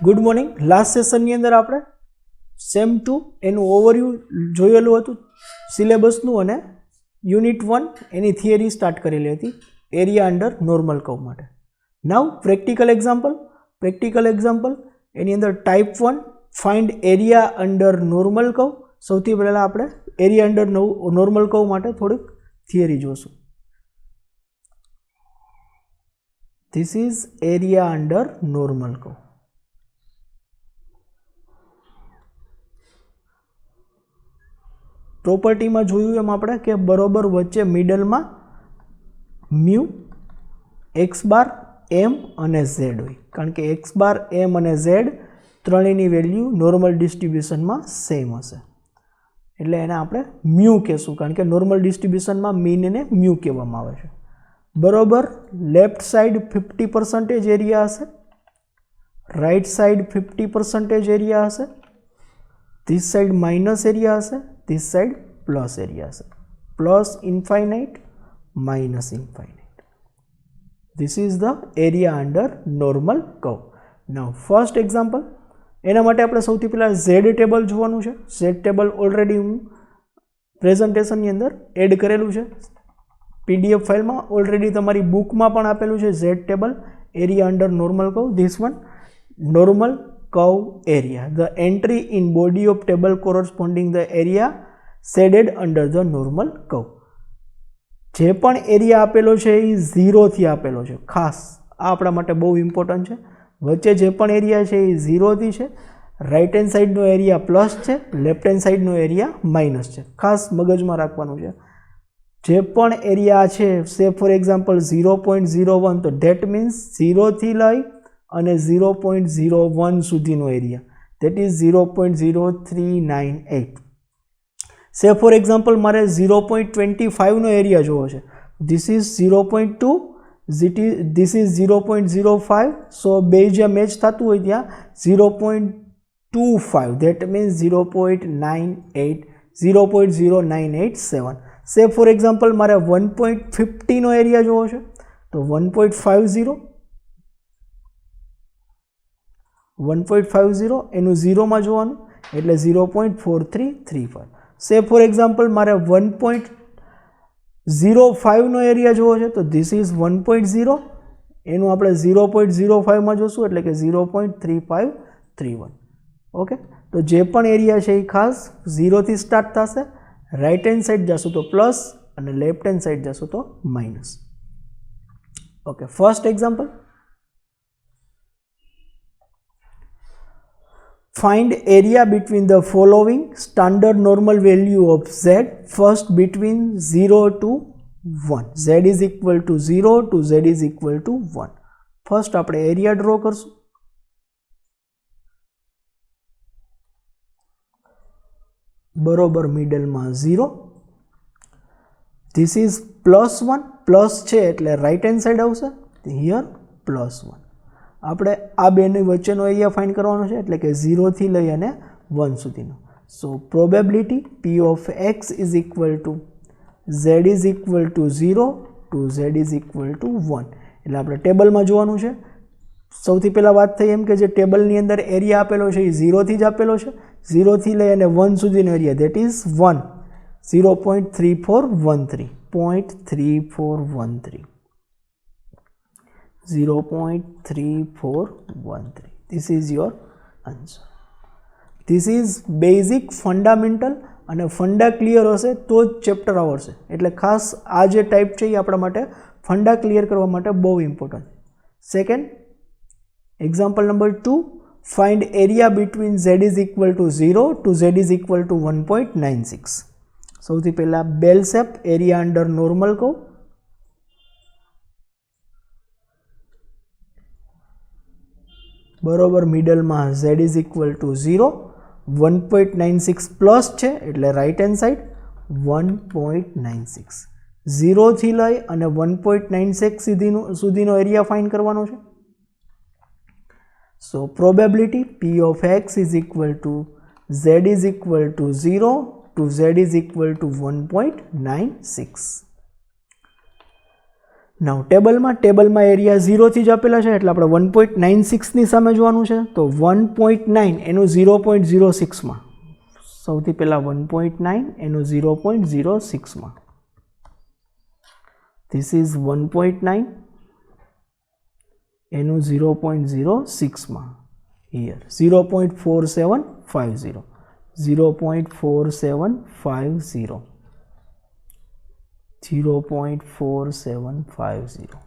Good morning. Last સેશનની અંદર આપણે same 2 એનું ઓવરવ્યૂ જોયેલું હતું સિલેબસનું અને યુનિટ 1 એની થિયરી સ્ટાર્ટ કરેલી હતી એરિયા અંડર નોર્મલ કર્વ માટે. નાઉ પ્રેક્ટિકલ એક્ઝામ્પલ એની અંદર type 1 find area under normal curve. સૌથી પહેલાં આપણે એરિયા અંડર નોર્મલ કર્વ માટે થોડીક થિયરી જોશું. This is area under normal curve. પ્રોપર્ટીમાં જોયું એમ આપણે કે બરોબર વચ્ચે મિડલમાં મ્યુ એક્સ બાર એમ અને ઝેડ હોય, કારણ કે એક્સ બાર એમ અને ઝેડ ત્રણેયની વેલ્યુ નોર્મલ ડિસ્ટ્રીબ્યુશનમાં સેમ હશે, એટલે એને આપણે મ્યુ કહેશું, કારણ કે નોર્મલ ડિસ્ટ્રીબ્યુશનમાં મીનને મ્યુ કહેવામાં આવે છે. બરોબર લેફ્ટ સાઈડ 50% એરિયા હશે, રાઈટ સાઈડ 50% એરિયા હશે, ધીસ સાઈડ માઇનસ એરિયા હશે, this side plus area હશે. plus infinite minus infinite. This is the area under normal curve. Now first example, એના માટે આપણે સૌથી પહેલાં Z ટેબલ જોવાનું છે. Z ટેબલ ઓલરેડી હું પ્રેઝન્ટેશનની અંદર એડ કરેલું છે, PDF ફાઇલમાં ઓલરેડી તમારી બુકમાં પણ આપેલું છે Z table area under normal curve. This one normal curve area, the entry in body of table corresponding the area shaded under the normal curve. જે પણ એરિયા આપેલો છે એ 0 થી આપેલો છે, ખાસ આ આપણા માટે બહુ ઇમ્પોર્ટન્ટ છે. વચ્ચે જે પણ એરિયા છે એ 0 થી છે, રાઈટ હેન્ડ સાઈડનો એરિયા પ્લસ છે, લેફ્ટ હેન્ડ સાઈડનો એરિયા માઇનસ છે. ખાસ મગજમાં રાખવાનું છે. જે પણ એરિયા છે, સે ફોર એક્ઝામ્પલ 0.01, તો ધેટ મીન્સ 0 થી લઈ અને 0.01 સુધીનો એરિયા, દેટ ઇઝ 0.0398. સે ફોર એક્ઝામ્પલ મારે 0.25નો એરિયા જોવો છે, ધીસ ઇઝ 0.2, ધીસ ઇઝ 0.05. સો બે જ્યાં મેચ થતું હોય ત્યાં 0.25, દેટ મીન્સ 0.0987. સે ફોર એક્ઝામ્પલ મારે 1.50નો એરિયા જોવો છે, તો 1.50 એનું 0માં જોવાનું, એટલે 0.4335. સે ફોર એક્ઝામ્પલ મારે 1.05નો એરિયા જોવો છે, તો ધીસ ઇઝ 1.0, એનું આપણે 0.05માં જોશું, એટલે કે 0.3531. ઓકે, તો જે પણ એરિયા છે એ ખાસ 0 થી સ્ટાર્ટ થશે, રાઈટ હેન્ડ સાઈડ જશું તો પ્લસ અને લેફ્ટ હેન્ડ સાઈડ જશું તો minus. Okay, first example, find area between the following standard normal value of z, first between 0 to 1. z is equal to 0 to z is equal to 1. First આપણે area draw કરશું. બરોબર મિડલમાં 0, this is +1, plus છે એટલે right hand side આવશે, here +1. આપણે આ બેની વચ્ચેનો એરિયા ફાઇન્ડ કરવાનો છે, એટલે કે 0 થી લઈ અને 1 સુધીનો. સો probability P of x is equal to z is equal to 0 to z is equal to 1. એટલે આપણે ટેબલમાં જોવાનું છે. સૌથી પહેલાં વાત થઈ એમ કે જે ટેબલની અંદર એરિયા આપેલો છે એ 0 થી જ આપેલો છે, 0 થી લઈ અને 1 સુધીનો area, that is 1, 0.3413, 0.3413. This is your answer. This is basic fundamental, અને ફંડા ક્લિયર હશે તો જ ચેપ્ટર આવડશે. એટલે ખાસ આ જે ટાઈપ છે એ આપણા માટે ફંડા ક્લિયર કરવા માટે બહુ ઇમ્પોર્ટન્ટ છે. Second example number 2, find area between z is equal to 0 to z is equal to 1.96. સૌથી પહેલાં bell shape area under normal કહું. બરોબર મિડલમાં z is equal to 0, 1.96 plus છે એટલે રાઈટ હેન્ડ સાઈડ 1.96. 0 થી લઈ અને 1.96 સુધીનો એરિયા ફાઇન્ડ કરવાનો છે. સો probability P of x is equal to z is equal to 0 to z is equal to 1.96. નાઉ ટેબલમાં એરિયા 0 થી જ આપેલા છે એટલે આપણે 1.96 ની સામે જોવાનું છે. તો 1.9 એનું 0.06 માં, સૌથી પહેલા 1.9 એનું 0.06 માં, ધીસ ઇઝ 1.9 એનું 0.06 માં, here 0.4750, 0.4750, 0.4750.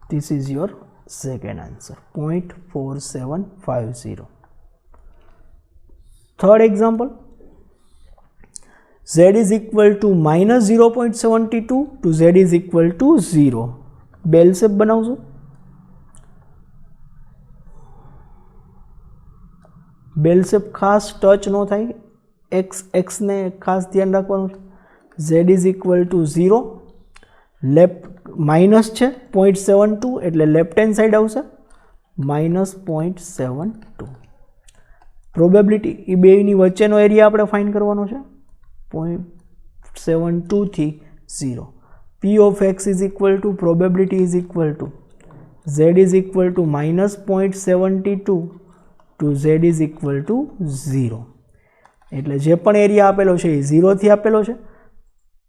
This is your second answer, 0.4750. Third example, z is equal to minus 0.72 to z is equal to 0. Bell shape બનાવશું. બેલ શેપ ખાસ ટચ ન થાય, x ને ખાસ ધ્યાન રાખવાનું છે. z is equal to 0, left minus છે 0.72 એટલે લેફ્ટ હેન્ડ સાઈડ આવશે માઇનસ 0.72. પ્રોબેબિલિટી એ બેની વચ્ચેનો એરિયા આપણે ફાઇન્ડ કરવાનો છે 0.72 થી 0. P of x is equal to probability is equal to z is equal to minus 0.72 to z is equal to 0. એટલે જે પણ એરિયા આપેલો છે એ 0 થી આપેલો છે.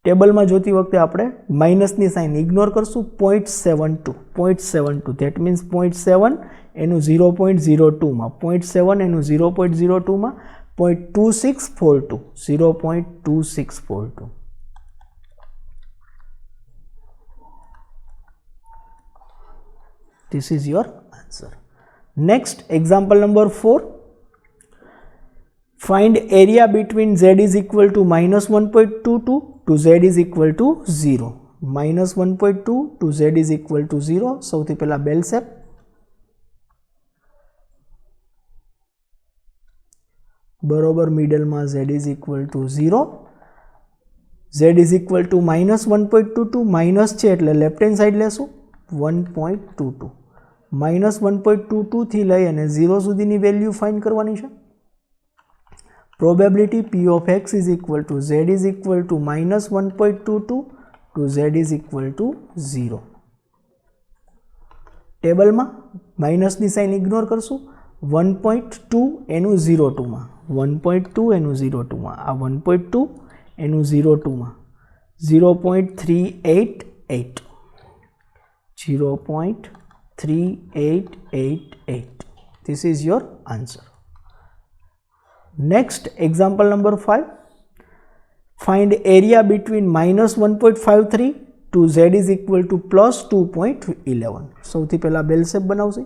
ટેબલમાં જોતી વખતે આપણે માઇનસની સાઇન ઇગ્નોર કરશું. 0.72 ધેટ મીન્સ 0.7 એનું 0.02 માં, 0.7 એનું 0.02 માં, 0.2642, 0.2642. This is your answer. Next, example number 4. Find area between z is equal to minus 1.22 to z is equal to 0. Minus 1.2 to z is equal to 0. સૌથી પહેલા બેલ શેપ. બરોબર મિડલમાં z is equal to 0. z is equal to minus 1.22, minus છે એટલે left hand side લેશું 1.22. Minus 1.22 થી લઈ અને 0 સુધીની વેલ્યુ ફાઇન્ડ કરવાની છે. Probability P of x is equal to z is equal to minus 1.22 to z is equal to 0. ટેબલમાં માઇનસની સાઇન ઇગ્નોર કરશું. 1.2 એનું 0.2 માં, 1.2 એનું 0.2 માં, આ 1.2 એનું 0.2 માં, 0.3888, 0.3888. This is your answer. Next, example number 5. Find area between minus 1.53 to z is equal to plus 2.11. સૌથી પહેલા બેલ શેપ બનાવશે.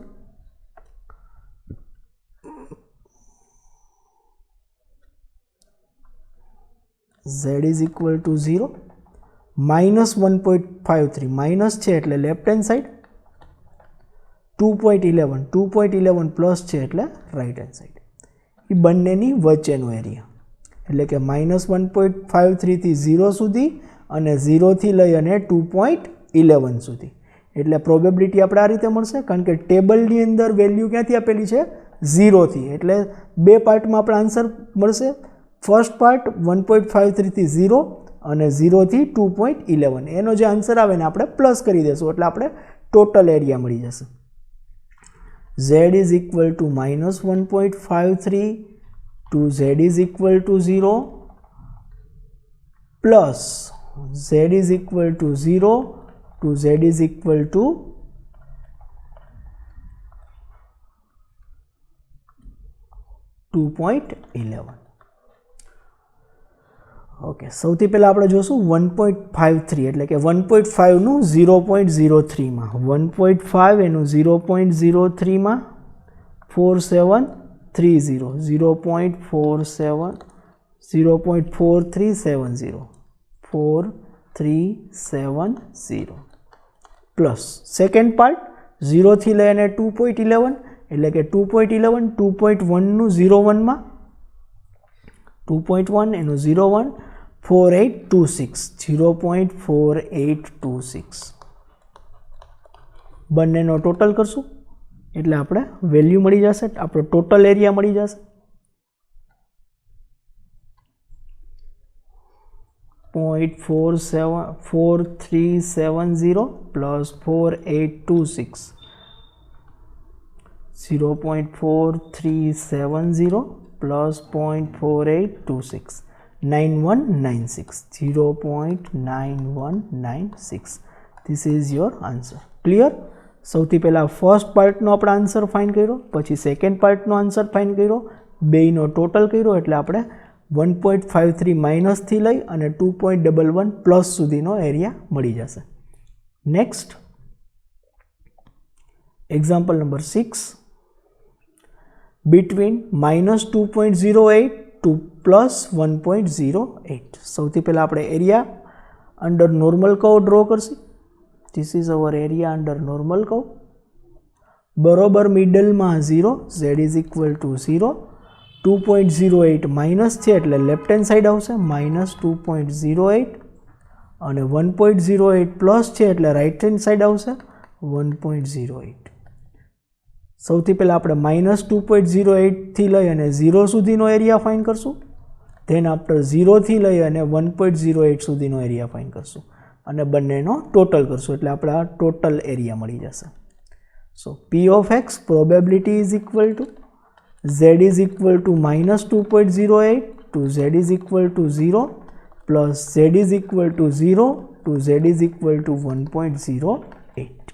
z is equal to 0, minus 1.53, minus છે એટલે લેફ્ટ હેન્ડ સાઈડ, 2.11 પ્લસ છે એટલે રાઈટ હેન્ડ સાઈડ. એ બંનેની વચ્ચેનો area એટલે કે માઇનસ 1.53 થી 0 સુધી અને 0 થી લઈ અને 2.11 સુધી. એટલે પ્રોબેબિલિટી આપણે આ રીતે મળશે, કારણ કે ટેબલની અંદર વેલ્યુ ક્યાંથી આપેલી છે 0 થી, એટલે બે પાર્ટમાં આપણે આન્સર મળશે. ફર્સ્ટ પાર્ટ 1.53 થી 0 અને 0 થી 2.11, એનો જે આન્સર આવે ને આપણે પ્લસ કરી દેશું એટલે આપણે ટોટલ એરિયા મળી જશે. z is equal to minus 1.53 to z is equal to 0 plus z is equal to 0 to z is equal to 2.11. Okay, સૌથી પહેલાં આપણે જોશું 1.53 એટલે કે 1.5નું 0.03 માં, 1.5 એનું 0.03 માં, 4730, 0.4370, 4370 પ્લસ સેકન્ડ પાર્ટ 0 થી લઈ અને 2.11 એટલે કે 2.11, 2.1નું 01 માં, 2.1 એનું 01, 4826, 0.4826. બંનેનો ટોટલ કરશું એટલે આપણે વેલ્યુ મળી જશે, આપણો ટોટલ એરિયા મળી જશે 0.4370 plus 4826. 0.4370 plus 0.4826. 9196. 0.9196. This is your answer. Clear? સૌથી પહેલા ફર્સ્ટ પાર્ટનો આપણે આન્સર ફાઇન્ડ કર્યો, પછી સેકન્ડ પાર્ટનો આન્સર ફાઇન્ડ કર્યો, બેયનો ટોટલ કર્યો, એટલે આપણે 1.53 માઇનસથી લઈ અને 2.11 પ્લસ સુધીનો એરિયા મળી જશે. Next example number 6. Between -2.08 to +1.08. સૌથી પહેલાં આપણે area under normal curve draw કરશું. This is our area under normal curve. બરોબર મિડલમાં 0, z is equal to 0. 2.08 minus છે એટલે લેફ્ટ હેન્ડ સાઈડ આવશે -2.08 અને 1.08 પ્લસ છે એટલે રાઇટ હેન્ડ સાઈડ આવશે 1.08. સૌથી પહેલાં આપણે -2.08 થી લઈ અને 0 સુધીનો એરિયા ફાઇન્ડ કરશું. ધેન આફ્ટર 0 થી લઈ અને 1.08 સુધીનો એરિયા ફાઇન્ડ કરશું અને બંનેનો ટોટલ કરશું એટલે આપણે આ ટોટલ એરિયા મળી જશે. સો P of x probability is equal to z is equal to -2.08 to z is equal to 0 plus z is equal to 0 to z is equal to 1.08.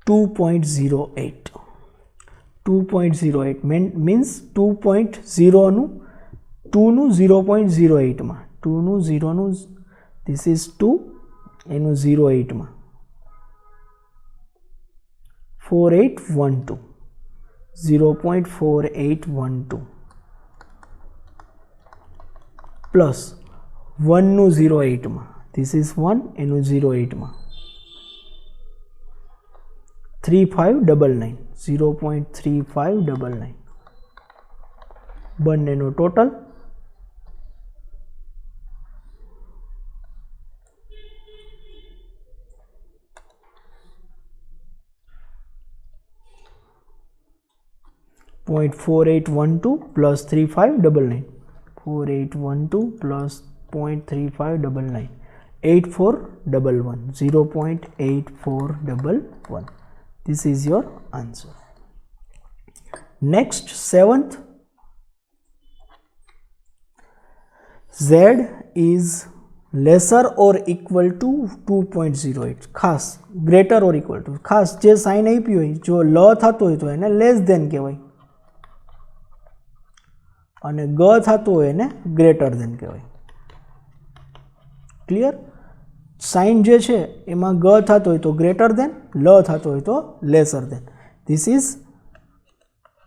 2.08 means 2.0 નું 2 નું 0.08 માં 2 નું 0 નું this is 2 એનું 08 માં 4812 0.4812 plus 1 નું 08 માં this is 1 એનું 08 માં 3599 0.3599 બંનેનો total 0.4812 plus 3599 4812 plus 0.3599 8411 0.8411. This is your answer. Next, 7th, z is lesser or equal to 2.08. ખાસ greater or equal to ખાસ જે સાઇન આપી હોય જો લ થતો હોય તો એને લેસ ધેન કહેવાય અને ગ થતો હોય એને ગ્રેટર ધેન કહેવાય. ક્લિયર? સાઇન જે છે એમાં ગ થતો હોય તો ગ્રેટર ધેન, લ થતો હોય તો lesser than. This is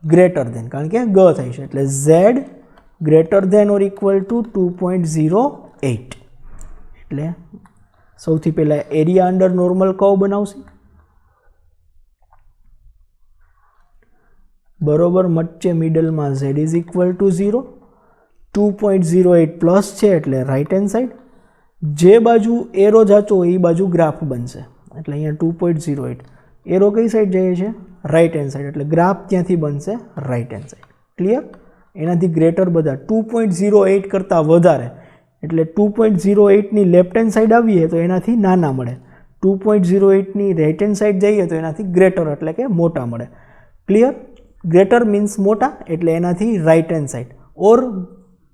greater than કારણ કે ગ થાય છે એટલે Z greater than or equal to 2.08. એટલે સૌથી પહેલાં એરિયા અંડર નોર્મલ કર્વ બનાવશે. બરોબર વચ્ચે મિડલમાં z is equal to 0. 2.08 plus છે એટલે રાઇટ હેન્ડ સાઈડ. જે બાજુ એરો જાતો હોય એ બાજુ ગ્રાફ બનશે એટલે અહીંયા 2.08 એરો કઈ સાઈડ જાય છે? રાઇટ હેન્ડ સાઈડ એટલે ગ્રાફ ત્યાંથી બનશે રાઇટ હેન્ડ સાઈડ. ક્લિયર? એનાથી ગ્રેટર બધા 2.08 કરતાં વધારે એટલે 2.08ની લેફ્ટ હેન્ડ સાઈડ આવીએ તો એનાથી નાના મળે, 2.08ની રાઇટ હેન્ડ સાઈડ જઈએ તો એનાથી ગ્રેટર એટલે કે મોટા મળે. ક્લિયર? ગ્રેટર મીન્સ મોટા એટલે એનાથી રાઇટ હેન્ડ સાઈડ. ઓર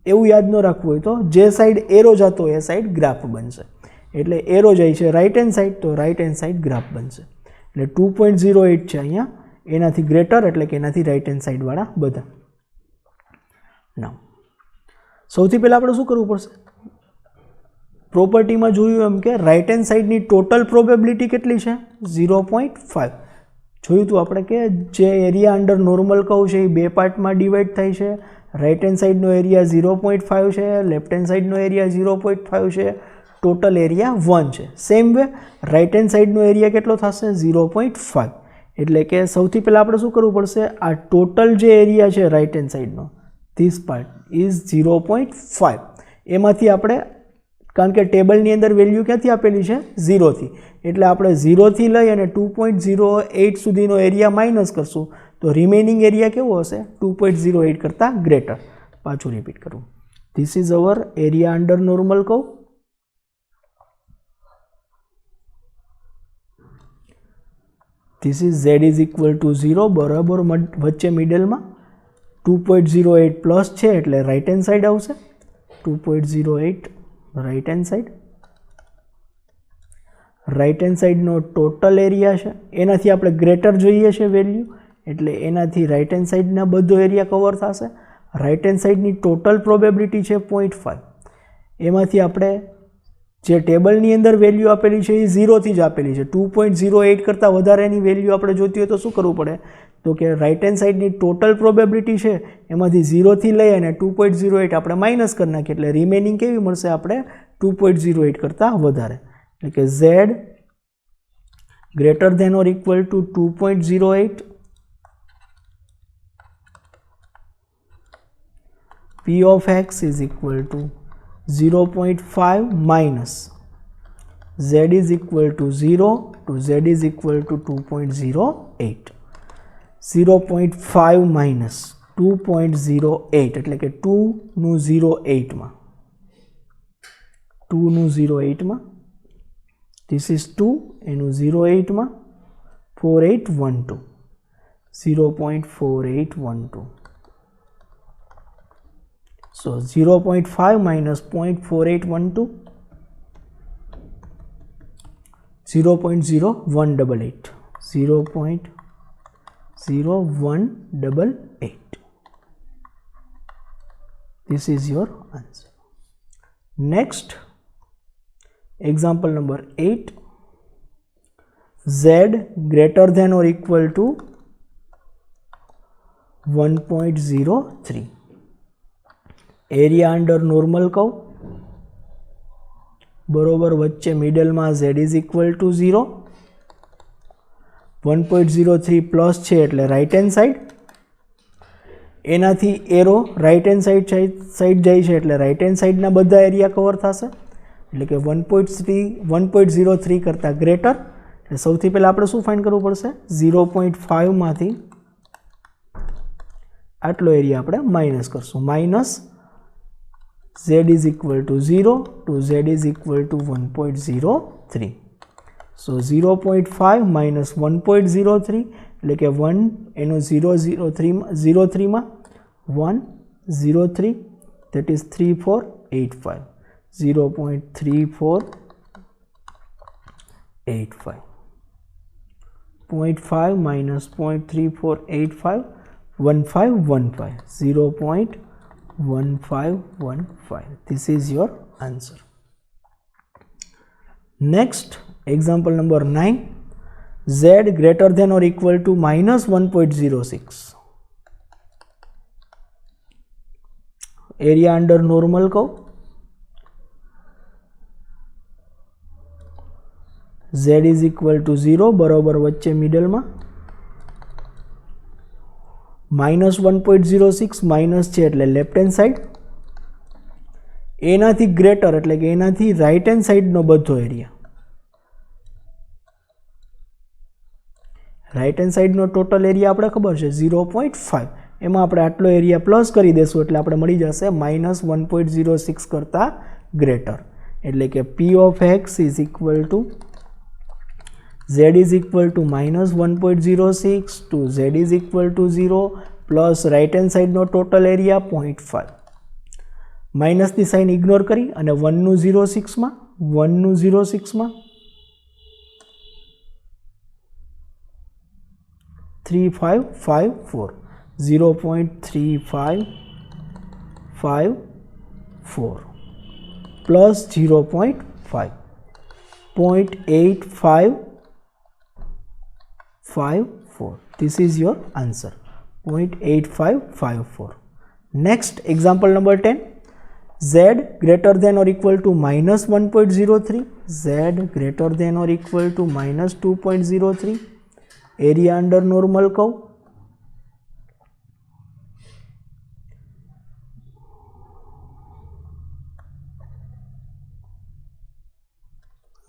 એવું યાદ ન રાખવું હોય તો જે સાઈડ એરો જતો હોય એ સાઈડ ગ્રાફ બનશે. એટલે એરો જાય છે રાઇટ હેન્ડ સાઈડ તો રાઇટ હેન્ડ સાઈડ ગ્રાફ બનશે. એટલે 2.08 છે અહીંયા એનાથી ગ્રેટર એટલે કે એનાથી રાઇટ હેન્ડ સાઈડવાળા બધા. નાવ સૌથી પહેલાં આપણે શું કરવું પડશે? પ્રોપર્ટીમાં જોયું એમ કે રાઇટ હેન્ડ સાઈડની ટોટલ પ્રોબેબિલિટી કેટલી છે? 0.5. જોયું હતું આપણે કે જે એરિયા અંડર નોર્મલ કર્વ છે એ બે પાર્ટમાં ડિવાઈડ થાય છે. રાઇટ હેન્ડ સાઈડનો એરિયા 0.5 છે, લેફ્ટ હેન્ડ સાઈડનો એરિયા 0.5 છે, ટોટલ એરિયા 1 છે. સેમ વે રાઇટ હેન્ડ સાઈડનો એરિયા કેટલો થશે? 0.5. એટલે કે સૌથી પહેલાં આપણે શું કરવું પડશે? આ ટોટલ જે એરિયા છે રાઇટ હેન્ડ સાઈડનો ધીસ પાર્ટ ઇઝ 0.5. એમાંથી આપણે કારણ કે ટેબલની અંદર વેલ્યુ ક્યાંથી આપેલી છે? 0થી. એટલે આપણે 0થી લઈ અને 2.08 સુધીનો એરિયા માઇનસ કરશું તો રિમેનિંગ એરિયા કેવો હશે? 2.08 કરતાં ગ્રેટર. પાછું રિપીટ કરું This is our area under normal curve. This is z is equal to 0 બરાબર વચ્ચે મિડલમાં 2.08 પ્લસ છે એટલે રાઇટ હેન્ડ સાઈડ આવશે 2.08 right hand side. Right hand સાઈડનો ટોટલ એરિયા છે એનાથી આપણે ગ્રેટર જોઈએ છે વેલ્યુ એટલે એનાથી રાઇટ હેન્ડ સાઈડના બધો એરિયા કવર થશે. રાઇટ હેન્ડ સાઈડની ટોટલ પ્રોબેબિલિટી છે 0.5. એમાંથી આપણે જે ટેબલની અંદર વેલ્યુ આપેલી છે એ 0થી જ આપેલી છે. 2.08 કરતાં વધારેની વેલ્યુ આપણે જોતી હોય તો શું કરવું પડે તો કે રાઇટ હેન્ડ સાઈડની ટોટલ પ્રોબેબિલિટી છે એમાંથી 0થી લઈ અને 2.08 આપણે માઇનસ કરી નાખીએ એટલે રિમેનિંગ કેવી મળશે આપણે 2.08 કરતાં વધારે. એટલે કે z greater than or equal to 2.08, p of x is equal to 0.5 minus z is equal to 0 to z is equal to 2.08. 0.5 minus 2.08 એટલે કે 2 નું 08 માં 2 નું 08 માં this is 2 એનું 08 માં 4812 0.4812. So 0.5 minus 0.4812 0.0188 0.0188. This is your answer. Next, example number 8. Z greater than or equal to 1.03. Area under normal curve બરોબર વચ્ચે મિડલમાં z is equal to 0. 1.03 plus છે એટલે રાઇટ હેન્ડ સાઈડ એનાથી એરો રાઇટ હેન્ડ સાઈડ જાય છે એટલે right hand સાઈડના બધા area cover થશે એટલે કે 1.03 કરતાં ગ્રેટર. એટલે સૌથી પહેલાં આપણે શું ફાઇન્ડ કરવું પડશે 0.5 માંથી આટલો એરિયા આપણે માઇનસ કરશું minus z is equal to 0 to z is equal to 1.03. So 0.5 minus 1.03 એટલે કે 1 એનું 0.03 માં 1.03 that is 3485 0.3485. 0.5 minus 0.3485 1515 0.1515. This is your answer. Next, example number 9. Z greater than or equal to minus 1.06. Area under normal curve. Z is equal to 0 બરાબર વચ્ચે મિડલમાં -1.06 minus છે એટલે left hand side એનાથી greater એટલે કે એનાથી રાઇટ હેન્ડ સાઈડનો બધો એરિયા રાઇટ હેન્ડ સાઈડનો ટોટલ એરિયા આપણે ખબર છે 0.5 એમાં આપણે આટલો એરિયા પ્લસ કરી દેશું એટલે આપણે મળી જશે -1.06 કરતાં ગ્રેટર એટલે કે p of x is equal to z is equal to -1.06 to z is equal to 0 plus right hand સાઈડનો ટોટલ એરિયા 0.5 માઇનસની સાઇન ઇગ્નોર કરી અને 1નું 0.6 માં 3554 0.3554 plus 0.5 0.8554. This is your answer 0.8554. Next, example number 10. Z greater than or equal to -1.03. Z greater than or equal to -2.03. Area under normal curve.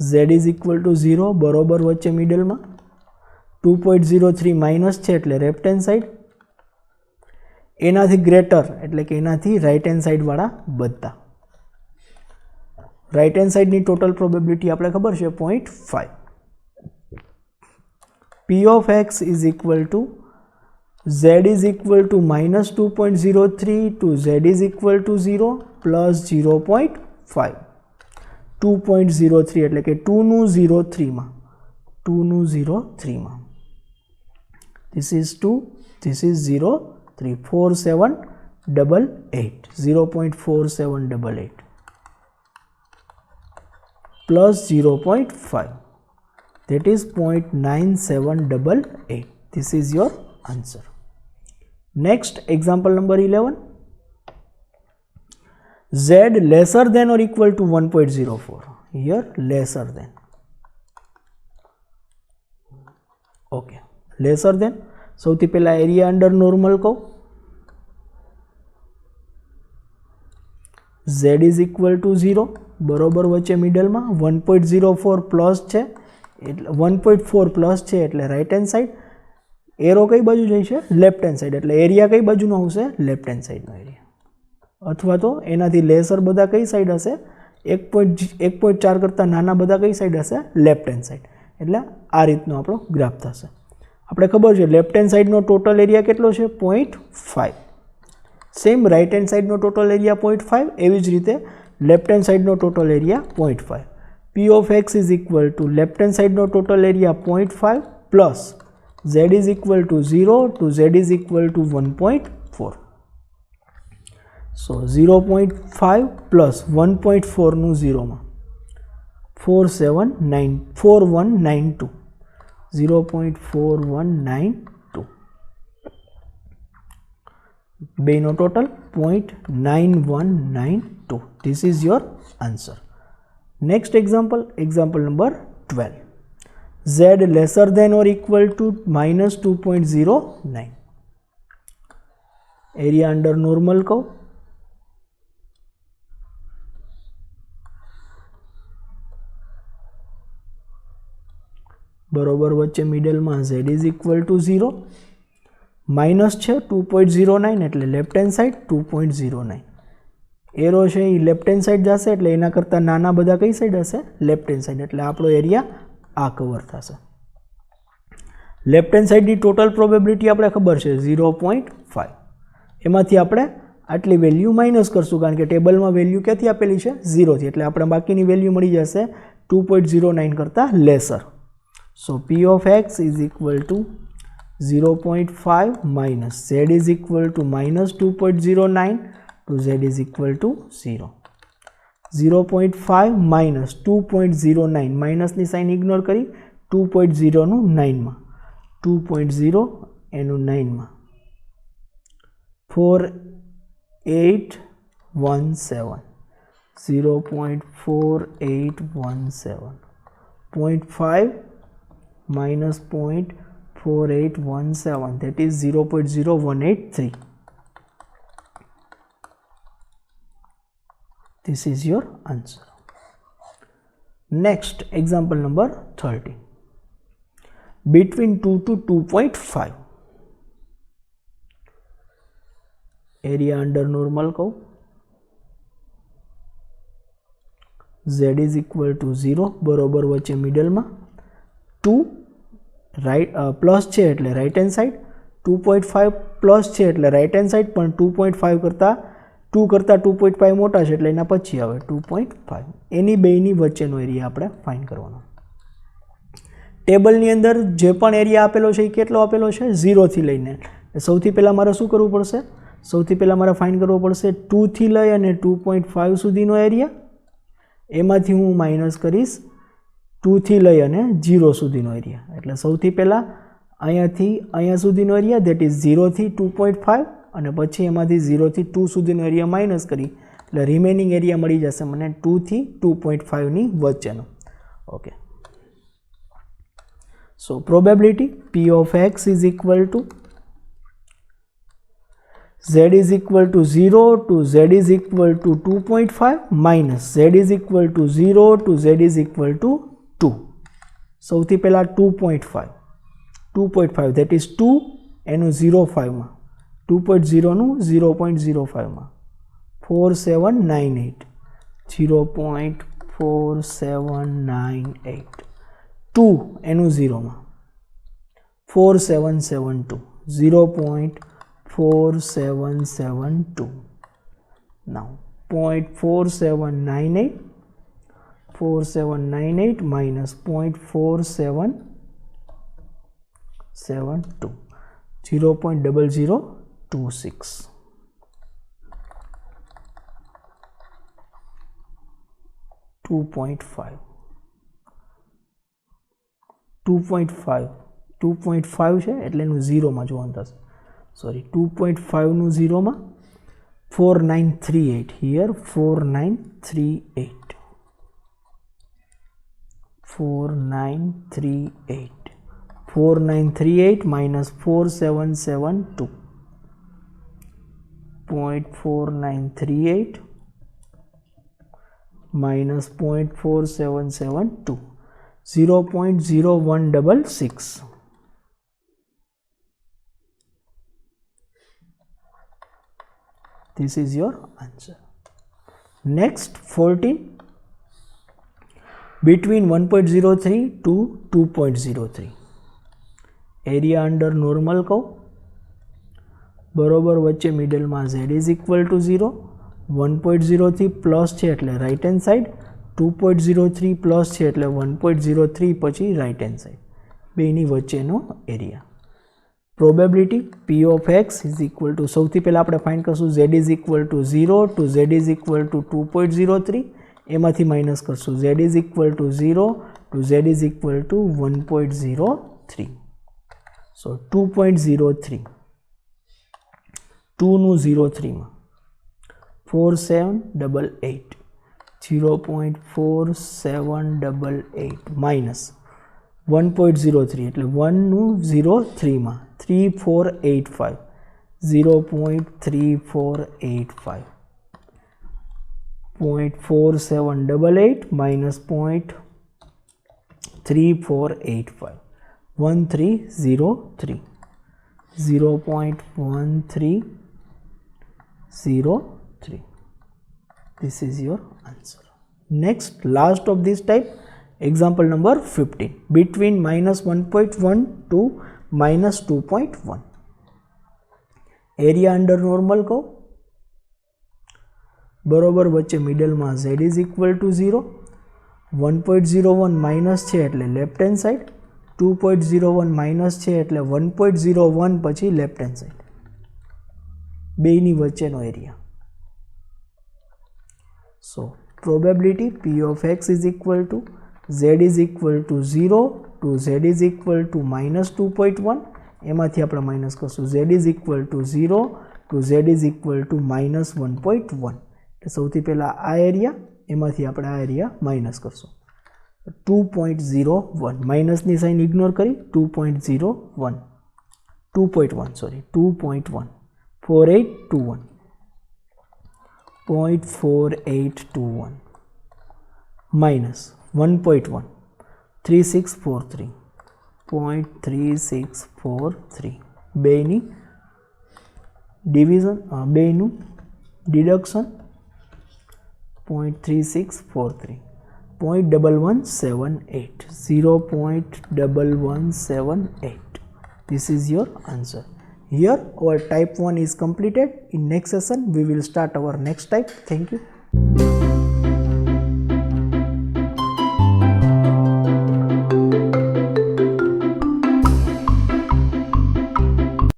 Z is equal to 0 બરોબર વચ્ચે મિડલમાં 2.03 minus છે એટલે left hand side એનાથી greater એટલે કે એનાથી right hand સાઇડવાળા બધા. Right hand સાઇડની total probability આપણે ખબર છે 0.5. P of x is equal to z is equal to minus 2.03 to z is equal to 0 plus 0.5. 2.03 એટલે કે 2નું 03 માં 2નું 03 માં. This is 2, this is 0, 3, 4788, 0.4788 plus 0.5, that is 0.9788. This is your answer. Next, example number 11. Z lesser than or equal to 1.04. Here lesser than. Okay, lesser than. સૌથી પહેલા area under normal કહું. Z is equal to 0 બરોબર વચ્ચે મિડલમાં 1.04 plus છે એટલે 1.4 plus છે એટલે right hand side. Arrow કઈ બાજુ જશે? Left hand side. એટલે એરિયા કઈ બાજુનો આવશે? લેફ્ટ હેન્ડ સાઈડનો એરિયા. અથવા તો એનાથી લેસર બધા કઈ સાઈડ હશે? 1.4 કરતાં નાના બધા કઈ સાઈડ હશે? Left hand side. એટલે આ રીતનો આપણો ગ્રાફ થશે. આપણે ખબર છે લેફ્ટ હેન્ડ સાઈડનો ટોટલ એરિયા કેટલો છે? 0.5. સેમ રાઇટ હેન્ડ સાઈડનો ટોટલ એરિયા 0.5. એવી જ રીતે લેફ્ટ હેન્ડ સાઈડનો total area 0.5. P of x is equal to left hand સાઈડનો total area 0.5 plus z is equal to 0 to z is equal to 1.4. So 0.5 plus 1.4 નું 0 માં 4192. 0.4192. બેનો total 0.9192. This is your answer. Next example, example number 12. Z lesser than or equal to minus 2.09. Area under normal કહું. બરોબર વચ્ચે મિડલમાં z is equal to 0. Minus છે 2.09 એટલે left hand side 2.09. Arrow છે એ left hand side જશે એટલે એના કરતાં નાના બધા કઈ સાઈડ હશે? Left hand side. એટલે આપણો એરિયા આ કવર થશે. લેફ્ટ હેન્ડ સાઈડની ટોટલ પ્રોબેબિલિટી આપણે ખબર છે 0.5. એમાંથી આપણે આટલી વેલ્યુ માઇનસ કરશું કારણ કે ટેબલમાં વેલ્યુ ક્યાંથી આપેલી છે? 0 થી. એટલે આપણે બાકીની વેલ્યુ મળી જશે 2.09 કરતાં laser. So P of x is equal to 0.5 minus z is equal to minus 2.09 to z is equal to 0. 0.5 minus 2.09 minus ની સાઇન ઇગ્નોર કરી 2.0 નું 9 માં 2.0 એનું 9 માં 4817 0.4817 0.5 minus 0.4817, that is 0.0183. This is your answer. Next, example number 13. Between 2 to 2.5. Area under normal કહું. Z is equal to 0 બરોબર વચ્ચે મિડલમાં 2 right plus છે એટલે રાઇટ હેન્ડ સાઈડ 2.5 પ્લસ છે એટલે રાઇટ હેન્ડ સાઈડ પણ 2.5 કરતાં 2 કરતાં 2.5 મોટા છે એટલે એના પછી આવે 2.5. એની બેની વચ્ચેનો એરિયા આપણે ફાઇન્ડ કરવાનો. ટેબલની અંદર જે પણ એરિયા આપેલો છે એ કેટલો આપેલો છે? 0 થી લઈને. સૌથી પહેલાં મારે શું કરવું પડશે? સૌથી પહેલાં મારે ફાઇન્ડ કરવો પડશે 2 થી લઈ અને 2.5 સુધીનો એરિયા. એમાંથી હું માઇનસ કરીશ 2 થી લઈ અને 0 સુધીનો એરિયા. એટલે સૌથી પહેલાં અહીંયાથી અહીંયા સુધીનો એરિયા દેટ ઇઝ 0 થી 2.5 અને પછી એમાંથી 0 થી 2 સુધીનો એરિયા માઇનસ કરી એટલે રિમેનિંગ એરિયા મળી જશે મને 2 થી 2.5 ની વચ્ચેનો. Okay, so probability P of x is equal to z is equal to 0 to z is equal to 2.5 minus z is equal to 0 to z is equal to 2. સૌથી પહેલાં 2.5 that is 2 એનું 0.5 માં 2.0 નું 0.05 માં 4798 0.4798 2 એનું 0 માં 4772 0.4772 now 0.4798 minus 0.4772 0.0026 2.5 છે એટલે એનું 0 માં જોવાનું થશે સોરી 2.5 નું 0 માં 4938 here 4938 minus 4772 0.4938 minus 0.4772 0.0166 this is your answer. Next 14 between 1.03 to 2.03 area under normal કહો બરોબર વચ્ચે મિડલમાં z is equal to 0 1.03 plus છે એટલે રાઇટ હેન્ડ સાઈડ 2.03 પ્લસ છે એટલે 1.03 પછી રાઇટ હેન્ડ સાઈડ બેની વચ્ચેનો area probability p of x is equal to સૌથી પહેલાં આપણે ફાઇન્ડ કરશું z is equal to 0 to z is equal to 2.03 એમાંથી માઇનસ કરશું z is equal to 0 to z is equal to 1.03 so 2.03 2 નું 03 માં 4788 0.4788 માઇનસ 1.03 એટલે 1 નું 03 માં 3485 0.3485 0.4788 minus 0.3485 1303 0.1303 this is your answer. Next last of this type example number 15 between minus 1.1 to minus 2.1 area under normal કહો બરોબર વચ્ચે મિડલમાં z is equal to 0 1.01 minus છે એટલે લેફ્ટ હેન્ડ સાઈડ 2.01 માઇનસ છે એટલે 1.01 પછી લેફ્ટ હેન્ડ સાઈડ બેની વચ્ચેનો area so probability p of x is equal to z is equal to 0 to z is equal to minus 2.1 એમાંથી આપણે minus કરશું z is equal to 0 to z is equal to minus 1.1 સૌથી પહેલા આ area એમાંથી આપણે આ area minus કરશું 2.01 માઇનસની સાઇન ઇગ્નોર કરી 2.01 4821 0.4821 minus 1.1 3643 0.3643 બેની ડિવિઝન બેનું deduction 0.3643 0.1178 0.1178 this is your answer. Here our type 1 is completed. In next session we will start our next type. Thank you.